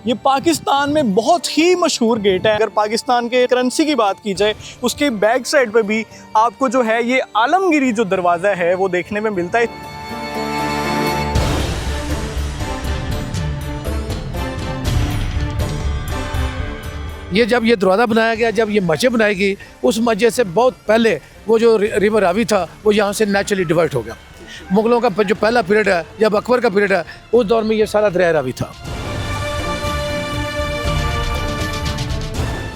ये पाकिस्तान में बहुत ही मशहूर गेट है। अगर पाकिस्तान के करेंसी की बात की जाए, उसके बैक साइड पे भी आपको जो है ये आलमगीरी जो दरवाज़ा है वो देखने में मिलता है। ये जब ये दरवाज़ा बनाया गया, जब ये मस्जिद बनाई गई, उस मस्जिद से बहुत पहले वो जो रिवर रावी था वो यहाँ से नेचुरली डिवाइड हो गया। मुगलों का जो पहला पीरियड है, जब अकबर का पीरियड है, उस दौर में ये सारा दरिया रावी था।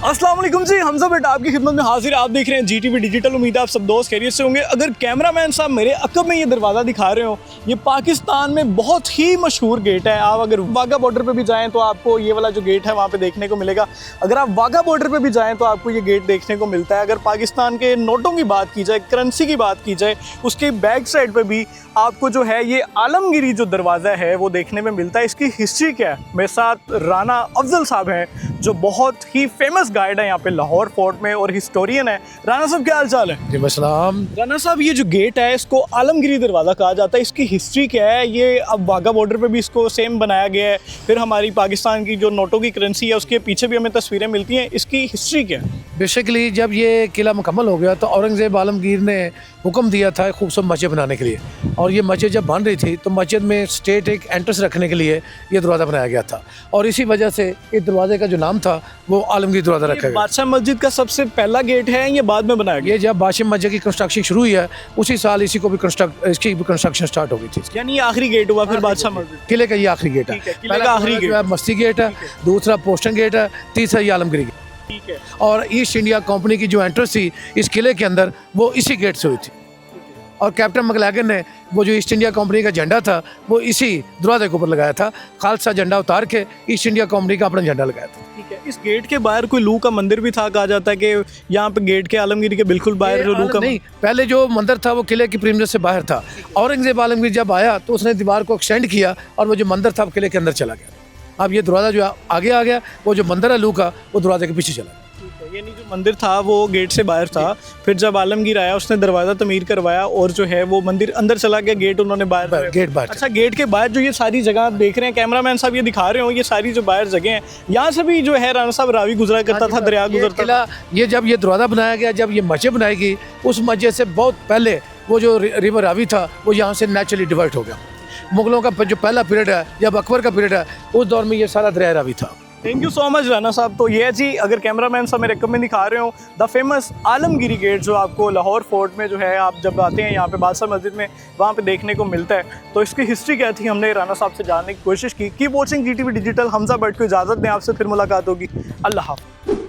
अस्सलाम वालेकुम जी, हमजा बेटा आपकी खिदमत में हाजिर। आप देख रहे हैं GTV डिजिटल। उम्मीद है आप सब दोस्त खैरियत से होंगे। अगर कैमरामैन साहब मेरे अकब में ये दरवाज़ा दिखा रहे हो, ये पाकिस्तान में बहुत ही मशहूर गेट है। आप अगर वाघा बॉर्डर पे भी जाएं तो आपको ये वाला जो गेट है वहाँ पे देखने को मिलेगा। अगर आप वाघा बॉर्डर पे भी जाएं तो आपको ये गेट देखने को मिलता है। अगर पाकिस्तान के नोटों की बात की जाए, करेंसी की बात की जाए, उसके बैक साइड पर भी आपको जो है ये आलमगीरी जो दरवाज़ा है वो देखने में मिलता है। इसकी हिस्ट्री क्या है? मेरे साथ राना अफजल साहब हैं जो बहुत ही फेमस गाइड है यहाँ पे लाहौर फोर्ट में और हिस्टोरियन है। राना साहब क्या हाल चाल है? जी सलाम। राना साहब, ये जो गेट है इसको आलमगीरी दरवाज़ा कहा जाता है। इसकी हिस्ट्री क्या है? ये अब वाघा बॉर्डर पे भी इसको सेम बनाया गया है। फिर हमारी पाकिस्तान की जो नोटों की करेंसी है उसके पीछे भी हमें तस्वीरें मिलती हैं। इसकी हिस्ट्री क्या है? बेसिकली जब ये किला मुकम्मल हो गया तो औरंगज़ेब आलमगीर ने हुक्म दिया था एक खूबसूरत मस्जिद बनाने के लिए, और ये मस्जिद जब बन रही थी तो मस्जिद में स्टेट एक एंट्रेंस रखने के लिए ये दरवाज़ा बनाया गया था, और इसी वजह से इस दरवाजे का जो नाम था वो आलमगीर दरवाज़ा रखा गया। बादशाह मस्जिद का सबसे पहला गेट है या बाद में बनाया गया? ये जब बादशाह मस्जिद की कंस्ट्रक्शन शुरू हुई है उसी साल इसकी भी कंस्ट्रक्शन स्टार्ट हो गई थी। यानी ये आखिरी गेट हुआ फिर बादशाह मस्जिद? किले का ये आखिरी गेट है। किले का आखिरी गेट है मस्ती गेट है, दूसरा पोस्टन गेट है, तीसरा ये आलमगीरी गेट। ठीक है। और ईस्ट इंडिया कंपनी की जो एंट्रेंस थी इस किले के अंदर वो इसी गेट से हुई थी, और कैप्टन मैकलेगन ने वो जो ईस्ट इंडिया कंपनी का झंडा था वो इसी दरवाजे के ऊपर लगाया था। खालसा झंडा उतार के ईस्ट इंडिया कंपनी का अपना झंडा लगाया था। ठीक है। इस गेट के बाहर कोई लू का मंदिर भी था, कहा जाता है कि यहाँ पे गेट के आलमगीरी के बिल्कुल बाहर जो लू का नहीं, पहले जो मंदिर था वो किले की प्रीमियस से बाहर था। औरंगजेब आलमगीर जब आया तो उसने दीवार को एक्सटेंड किया और वो जो मंदिर था वो किले के अंदर चला गया। अब ये दरवाज़ा जो आगे आ गया, वो जो मंदिर है लू का वो दरवाजे के पीछे चला गया। यानी जो मंदिर था वो गेट से बाहर था, फिर जब आलमगीर आया उसने दरवाज़ा तमीर करवाया और जो है वो मंदिर अंदर चला गया, गेट उन्होंने बाहर गेट बाहर। अच्छा, गेट के बाहर जो ये सारी जगह देख रहे हैं कैमरामैन साहब, ये दिखा रहे हो, ये सारी जो बाहर जगह हैं, यहाँ से भी जो है राना साहब रावी गुजरा करता था, दरिया गुजरता था। ये जब ये दरवाज़ा बनाया गया, जब ये मस्जिद बनाई गई, उस मस्जिद से बहुत पहले वो जो रिवर रावी था वो यहाँ से नेचुरली डिवाइड हो गया। मुगलों का जो पहला पीरियड है, जब अकबर का पीरियड है, उस दौर में ये सारा दरिया रावी था। Thank you so much Rana साहब। तो ये है जी, अगर कैमरामैन साहब मेरे कमेंट दिखा रहे हो, द फेमस आलमगीरी गेट जो आपको लाहौर फोर्ट में जो है आप जब आते हैं यहाँ पे बादशाह मस्जिद में, वहाँ पे देखने को मिलता है। तो इसकी हिस्ट्री क्या थी हमने राना साहब से जानने की कोशिश की। Keep watching GTV digital. Hamza Bhatt को इजाज़त दें, आपसे फिर मुलाकात होगी। अल्लाह हाफ़िज़।